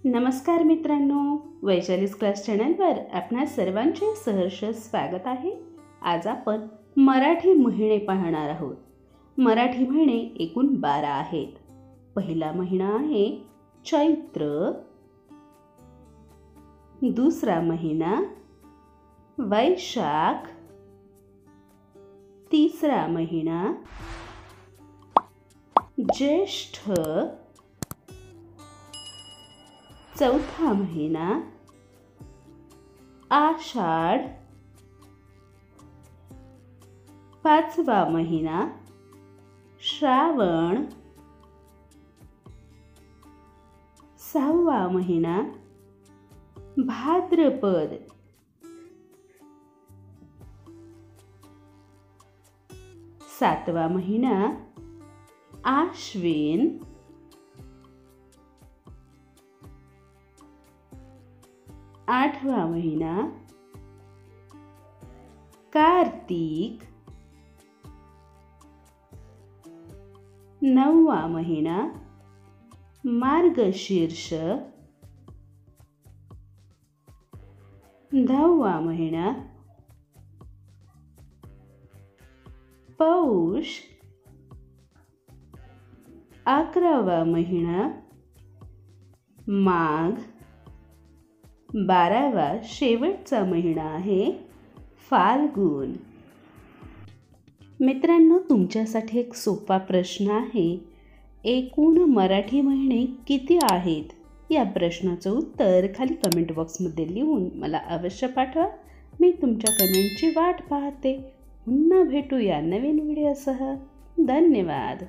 नमस्कार मित्रांनो, वैशालीज क्लास चॅनलवर आपणा सर्वांचे सहर्ष स्वागत आहे। आज आपण मराठी महिने पाहणार आहोत। मराठी महिने एकूण 12 आहेत। पहिला महिना आहे चैत्र, दुसरा महिना वैशाख, तिसरा महिना ज्येष्ठ, चौथा महिना आषाढ, पाचवा महिना श्रावण, सहावा महिना भाद्रपद, सातवा महिना आश्विन, आठवा महिना कार्तिक, नववा महिना मार्गशीर्ष, दहावा महिना पौष, 11वा महिना माघ, 12वा शेवटचा महिना आहे फाल्गुन। मित्रांनो, तुमच्यासाठी एक सोपा प्रश्न आहे। एकूण मराठी महिने किती आहेत? या प्रश्नाचं उत्तर खाली कमेंट बॉक्समध्ये लिहून मला अवश्य पाठवा। मी तुमच्या कमेंटची वाट पाहते। पुन्हा भेटूया नवीन व्हिडिओसह। धन्यवाद।